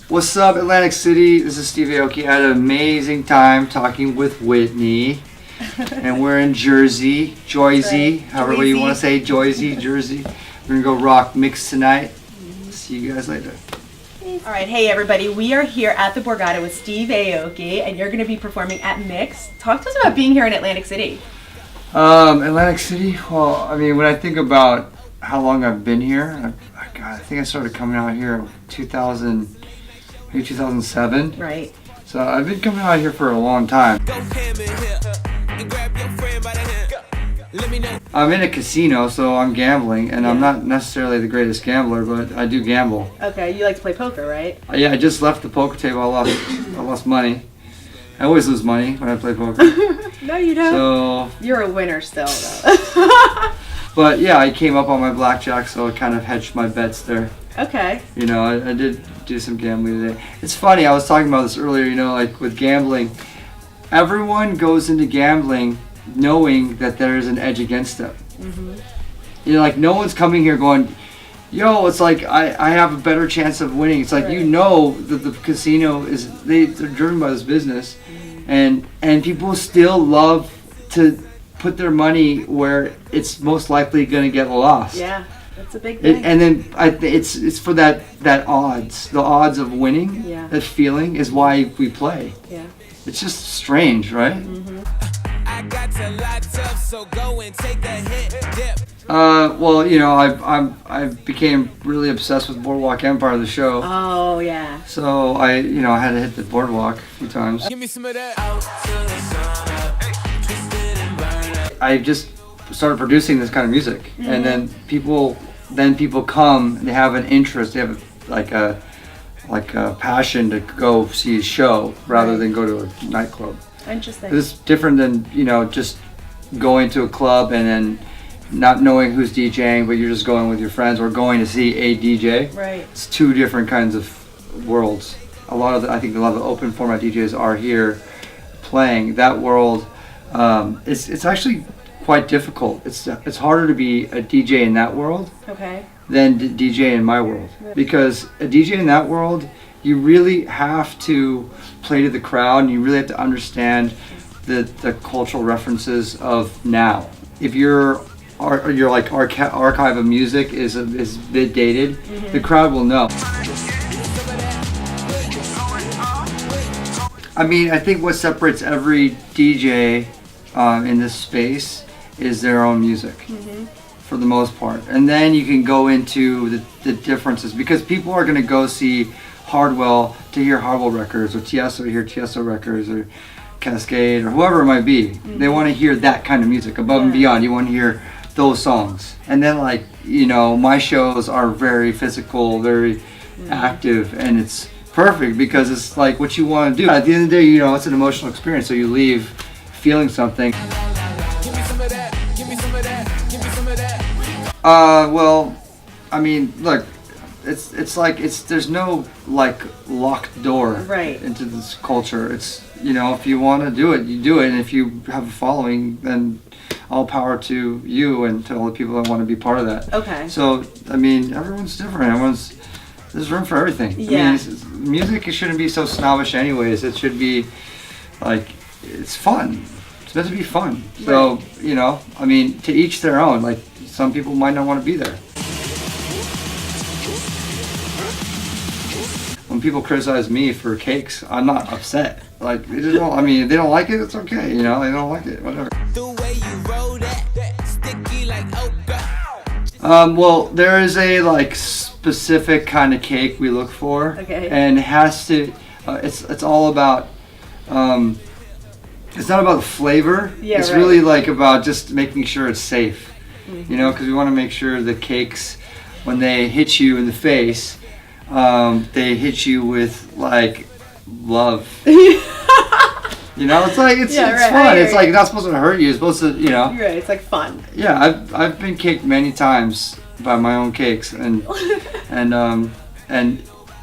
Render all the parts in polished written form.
What's up, Atlantic City? This is Steve Aoki. I had an amazing time talking with Whitney. And we're in Jersey, Joyzy, however you want to say Joyzy, Jersey. We're going to go rock Mixx tonight. See you guys later. All right, hey everybody. We are here at the Borgata with Steve Aoki, and you're going to be performing at Mixx. Talk to us about being here in Atlantic City. Atlantic City, well, I mean, when I think about how long I've been here, I think I started coming out here in 2007. Right. So I've been coming out here for a long time. I'm in a casino, so I'm gambling, and I'm not necessarily the greatest gambler, but I do gamble. Okay, you like to play poker, right? Yeah, I just left the poker table. I lost money. I always lose money when I play poker. No, you don't. So you're a winner still, though. But yeah, I came up on my blackjack, so I kind of hedged my bets there. Okay. You know, I did do some gambling today. It's funny, I was talking about this earlier, you know, like with gambling, everyone goes into gambling knowing that there is an edge against them. Mm-hmm. You know, like no one's coming here going, yo, it's like I have a better chance of winning. It's like, you know that the casino they're driven by this business, and people still love to put their money where it's most likely going to get lost. Yeah, that's a big thing. And then it's for that odds, the odds of winning. Yeah. That feeling is why we play. Yeah. It's just strange, right? Mm-hmm. I got to lots up, so go and take a hit, dip. Well, you know, I became really obsessed with Boardwalk Empire, the show. Oh yeah. So I had to hit the boardwalk a few times. Give me some of that. I just started producing this kind of music, and then people come. They have an interest. They have a passion to go see a show rather than go to a nightclub. Interesting. It's different than just going to a club and then not knowing who's DJing, but you're just going with your friends or going to see a DJ. Right. It's two different kinds of worlds. I think a lot of the open format DJs are here playing that world. It's actually quite difficult. It's harder to be a DJ in that world than DJ in my world, because a DJ in that world, you really have to play to the crowd, and you really have to understand the cultural references of now. If your archive of music is a bit dated, the crowd will know. I mean, I think what separates every DJ in this space is their own music, for the most part. And then you can go into the differences, because people are going to go see Hardwell to hear Hardwell records, or Tiesto to hear Tiesto records, or Cascade, or whoever it might be. They want to hear that kind of music, above and beyond. You want to hear those songs. And then my shows are very physical, very active, and it's perfect because it's like what you want to do. At the end of the day, it's an emotional experience, so you leave feeling something. Give me some of that. Give me some of that. Give me some of that. Well, I mean, look, it's like there's no locked door into this culture. It's if you want to do it, you do it, and if you have a following, then all power to you and to all the people that want to be part of that. Okay. So I mean, everyone's different. There's room for everything. Yeah. I mean, music shouldn't be so snobbish, anyways. It should be it's fun. It's meant to be fun. So I mean, to each their own. Like some people might not want to be there. When people criticize me for cakes, I'm not upset. Like they just don't. I mean, if they don't like it, it's okay. They don't like it. Whatever. The way you roll that, sticky like okra. Well, there is a specific kind of cake we look for. Okay. And it has to. It's all about. It's not about the flavor. Yeah, it's really about just making sure it's safe. Because we want to make sure the cakes, when they hit you in the face, they hit you with love. It's fun. It's not supposed to hurt you. It's supposed to, You're right. It's fun. Yeah, I've been caked many times by my own cakes, and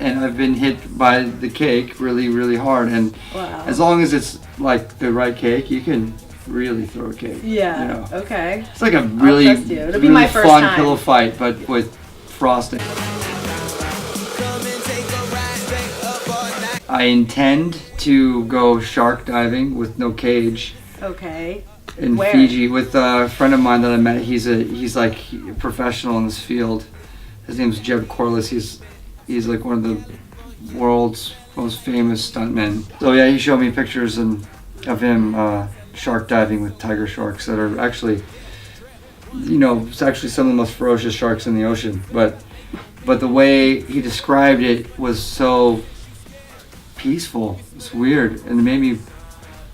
I've been hit by the cake really, really hard. And as long as it's the right cake, you can really throw a cake. Yeah. Okay. It's like a really, It'll be my first fun time. pillow fight, but with frosting. Come and take a ride, stay up all night. I intend to go shark diving with no cage Okay. in Where? Fiji with a friend of mine that I met. He's like a professional in this field. His name's Jeb Corliss. He's like one of the world's most famous stuntmen. So yeah, he showed me pictures of him shark diving with tiger sharks that are actually, it's actually some of the most ferocious sharks in the ocean. But the way he described it was so peaceful. It's weird, and it made me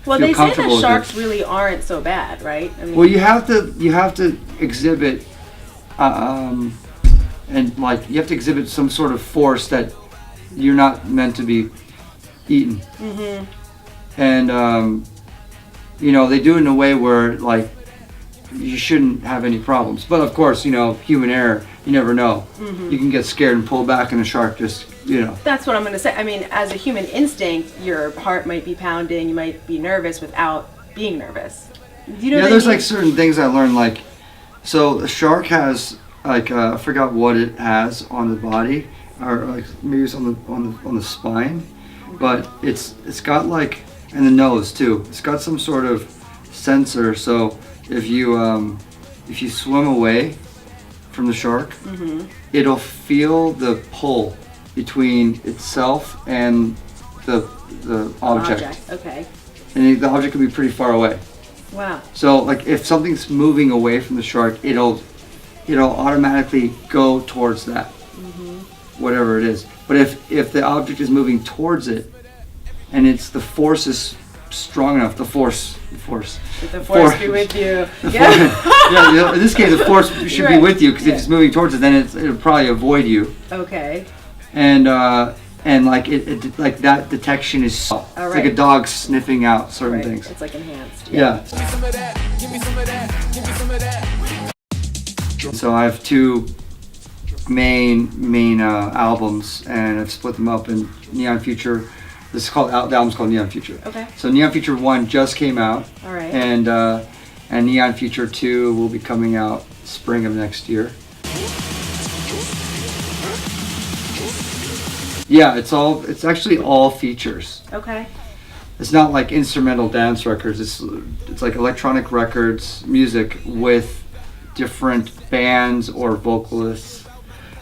Well, feel they say comfortable that with sharks it. really aren't so bad, right? I mean, Well, you have to exhibit, and like you have to exhibit some sort of force that you're not meant to be eaten. Mm-hmm. And they do it in a way where like you shouldn't have any problems. But of course, human error. You never know. Mm-hmm. You can get scared and pull back, and the shark just, That's what I'm going to say. I mean, as a human instinct, your heart might be pounding, you might be nervous without being nervous. Do you know Yeah, what I there's mean? like certain things I learned. Like, so a shark has like I forgot what it has on the body, or like maybe it's on the spine, but it's got like, and the nose too. It's got some sort of sensor. So if you swim away from the shark, Mm-hmm. it'll feel the pull between itself and the object, Okay. and the object can be pretty far away. Wow. So like if something's moving away from the shark, it'll automatically go towards that, whatever it is. But if the object is moving towards it, and the force is strong enough, the force. Let the force be with you. The Yeah. force, yeah, in this case, the force should be Right. with you, because Yeah. if it's moving towards it, then it'll probably avoid you. Okay. And like it like that detection is it's like a right. dog sniffing out certain Right. things. It's like enhanced. Yeah. Give me some of that, give me some of that, give me some of that. So I have two main albums, and I've split them up in Neon Future. The album's called Neon Future. Okay. So Neon Future 1 just came out, All right. and Neon Future 2 will be coming out spring of next year. Yeah, it's actually all features. Okay. It's not like instrumental dance records. It's like electronic records, music with different bands or vocalists,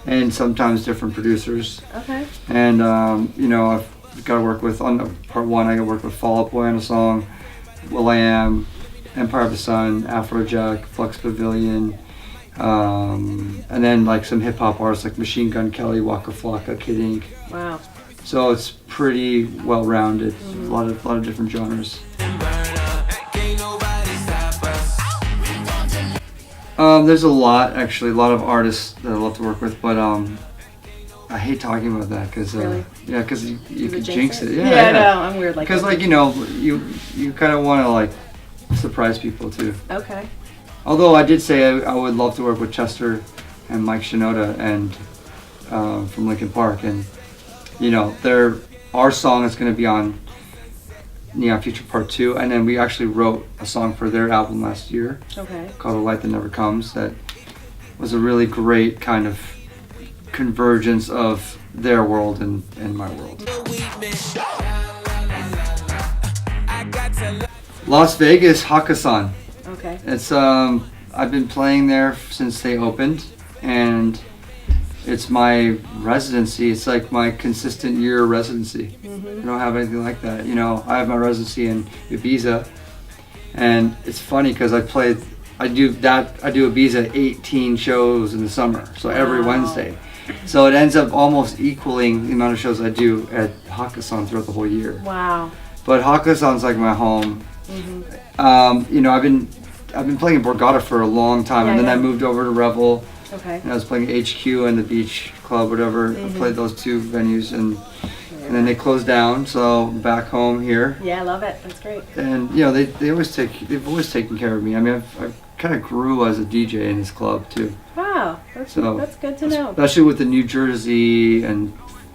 and sometimes different producers. Okay. And I've got to work with, on part 1, I got to work with Fall Out Boy on a song, will.i.am, Empire of the Sun, Afrojack, Flux Pavilion, and then like some hip hop artists like Machine Gun Kelly, Waka Flocka, Kid Ink. Wow. So it's pretty well rounded. A lot of different genres. Can't nobody stop us. There's a lot of artists that I love to work with, but I hate talking about that because Really? because you Does can it jinx it. Yeah, I know. I'm weird like that. Because like you kind of want to like surprise people too. Okay. Although I did say I would love to work with Chester and Mike Shinoda and from Linkin Park, and our song is going to be on Neon Future Part 2, and then we actually wrote a song for their album last year Okay. called The Light That Never Comes. That was a really great kind of convergence of their world and my world. Las Vegas Hakkasan. Okay. It's I've been playing there since they opened, and it's my residency. It's like my consistent year residency. I don't have anything like that. I have my residency in Ibiza, and it's funny because I do Ibiza 18 shows in the summer, so every Wow. Wednesday. So it ends up almost equaling the amount of shows I do at Hakkasan throughout the whole year. Wow. But Hakkasan's like my home. I've been playing in Borgata for a long time, and then I moved over to Revel, Okay. and I was playing HQ and the Beach Club, whatever. I played those two venues, and then they closed down, so I'm back home here. Yeah, I love it. That's great. And they've always taken care of me. I mean, I've kind of grew as a DJ in this club too. Wow. That's good to know. Especially with the New Jersey and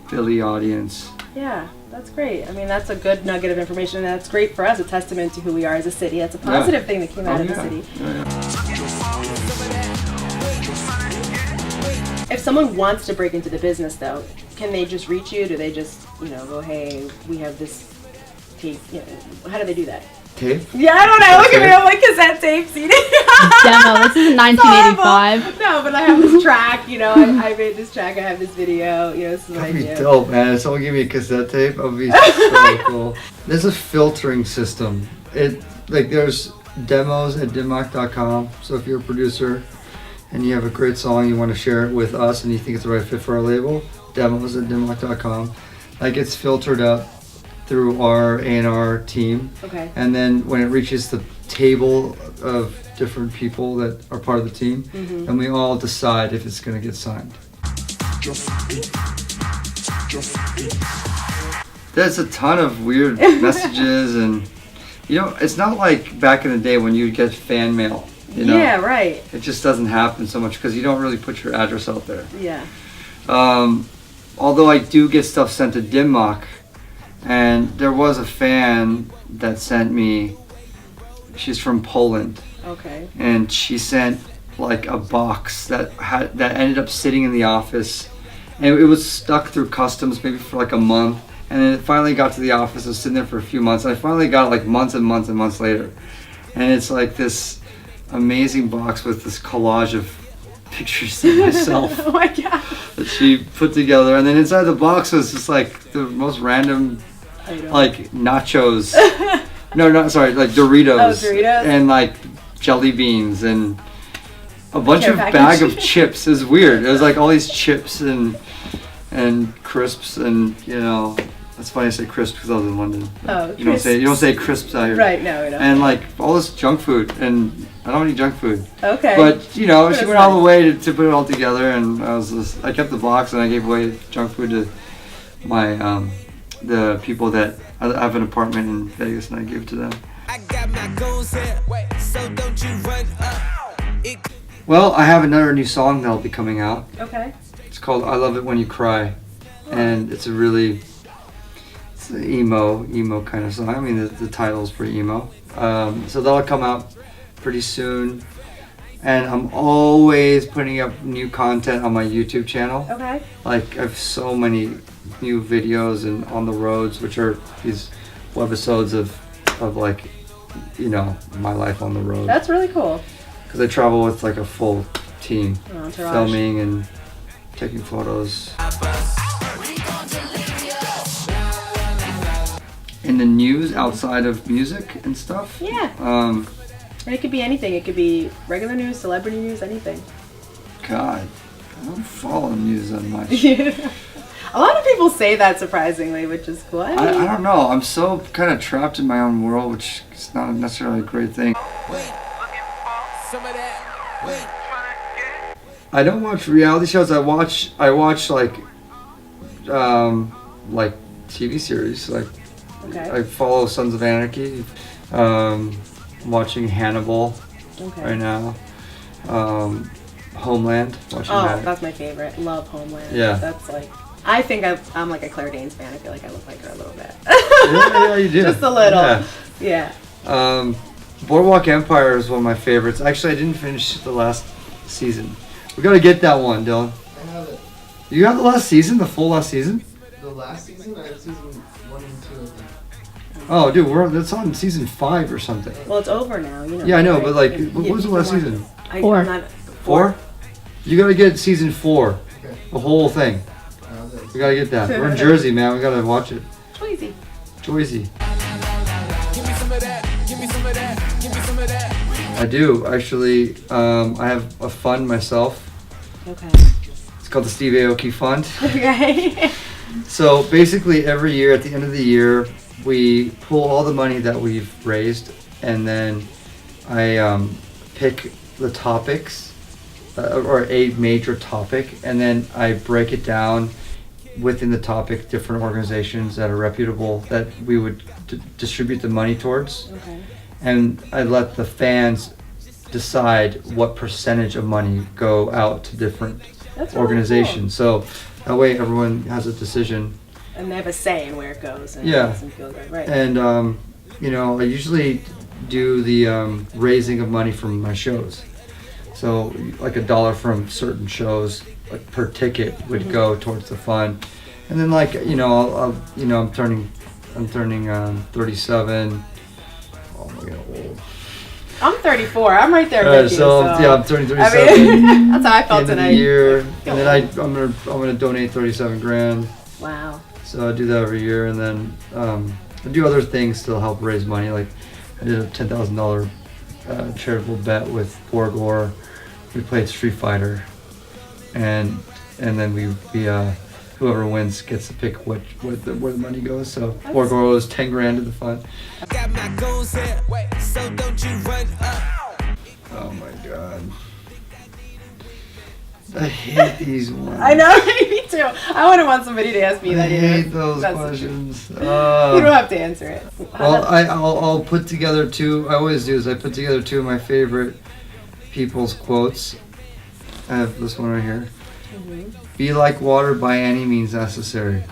Philly audience. Yeah, that's great. I mean, that's a good nugget of information, and that's great for us, a testament to who we are as a city. That's a positive thing that came out of the city. Yeah. If someone wants to break into the business, though, can they just reach you? Do they just, go, hey, we have this tape? How do they do that? Tape? Yeah, I don't know. Look at me. I'm like cassette tape CD. Demo. This is 1985. No, but I have this track. I made this track. I have this video. This is what I That'd do. be dope, man. If someone gave me a cassette tape, that would be so cool. There's a filtering system. There's demos at dimmock.com. So if you're a producer and you have a great song, you want to share it with us and you think it's the right fit for our label, demos at dimmock.com. That gets filtered up through our A&R team. Okay. And then when it reaches the table of different people that are part of the team, then we all decide if it's going to get signed. There's a ton of weird messages and, it's not like back in the day when you'd get fan mail. Yeah, right. It just doesn't happen so much because you don't really put your address out there. Yeah. Although I do get stuff sent to Dimmock, and there was a fan that sent me, she's from Poland. Okay. And she sent like a box that ended up sitting in the office, and it was stuck through customs maybe for like a month, and then it finally got to the office. It was sitting there for a few months, and I finally got it like months and months and months later, and it's like this amazing box with this collage of pictures of myself. Oh my god. That she put together, and then inside the box was just like the most random, like nachos. Like Doritos. Oh, Doritos. And like jelly beans and a bunch of bag of chips. It was weird. It was like all these chips and crisps, and that's funny I say crisps because I was in London. Oh, you don't say crisps out here. Right, no, we don't. And like all this junk food, and I don't eat junk food. Okay. But she went all the way to put it all together, and I kept the box and I gave away junk food to my the people that I have an apartment in Vegas, and I gave it to them. I got my goals here, so don't you run up. Well, I have another new song that'll be coming out. Okay. It's called "I Love It When You Cry," and it's an emo kind of song. I mean, the title's pretty emo. So that'll come out pretty soon, and I'm always putting up new content on my YouTube channel. Okay. Like I have so many new videos and on the roads, which are these webisodes of like my life on the road. That's really cool. Because I travel with like a full team, Entourage. filming and taking photos. In the news outside of music and stuff. Yeah. And it could be anything. It could be regular news, celebrity news, anything. God, I don't follow news that much. A lot of people say that, surprisingly, which is cool. I don't know. I'm so kind of trapped in my own world, which is not necessarily a great thing. Some of that. I don't watch reality shows. I watch like TV series. Like Okay. I follow Sons of Anarchy. I'm watching Hannibal right now. Homeland. Watching that. That's my favorite. Love Homeland. Yeah. That's like, I think I'm like a Claire Danes fan. I feel like I look like her a little bit. Yeah, you do. Just a little. Yeah. Boardwalk Empire is one of my favorites. Actually, I didn't finish the last season. We gotta get that one, Dylan. I have it. You got the last season, the full last season? The last season, I have season 1 and 2, I think. Oh, dude, that's on season 5 or something. Well, it's over now. Yeah, I know, right? but like, what was the last season? 4. I'm not, 4? You gotta get season 4, Okay. the whole thing. We gotta get that. We're in Jersey, man. We gotta watch it. Twizy. Joyzy. Give me some of that. Give me some of that. Give me some of that. I do actually. I have a fund myself. Okay. It's called the Steve Aoki Fund. Okay. So basically, every year at the end of the year, we pull all the money that we've raised, and then I pick the topics or a major topic, and then I break it down within the topic, different organizations that are reputable that we would distribute the money towards. Okay. And I let the fans decide what percentage of money go out to different That's really organizations. So that way everyone has a decision. cool. And they have a say in where it goes. And Yeah. It doesn't feel good. Right. And I usually do the raising of money from my shows. So like $1 from certain shows like per ticket would go towards the fund. And then like I'm turning 37. Oh my god, old. I'm 34. I'm right there with you. So yeah, I'm turning 37. I mean, that's how I felt end of tonight. the year, and then I'm gonna donate 37 grand. Wow. So I do that every year, and then I do other things to help raise money. Like I did a $10,000 charitable bet with Borgata. We played Street Fighter, and then we whoever wins gets to pick where the money goes. So Borgata is 10 grand to the fund. Got my goals here, so don't you run up. Oh my god. I hate these ones. I know, me too. I wouldn't want somebody to ask me that I either. hate those That's questions. You don't have to answer it. Well, I'll put together two. I always do is I put together two of my favorite people's quotes. I have this one right here. Be like water by any means necessary.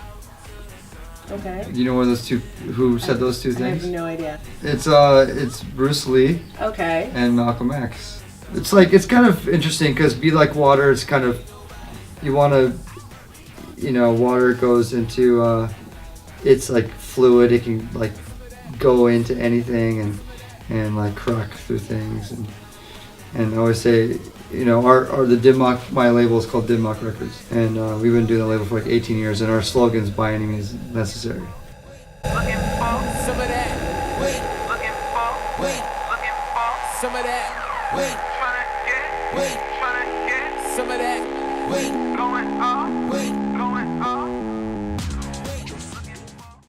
Okay. You know where those two? Who said those two I things? have no idea. It's Bruce Lee Okay. and Malcolm X. It's kind of interesting because be like water. It's kind of you want to, water goes into it's like fluid. It can like go into anything and like crack through things and I always say, the Dimmock, my label is called Dimmock Records, and we've been doing the label for like 18 years, and our slogan's by any means necessary. Some of that. Wait. Some of that. Wait.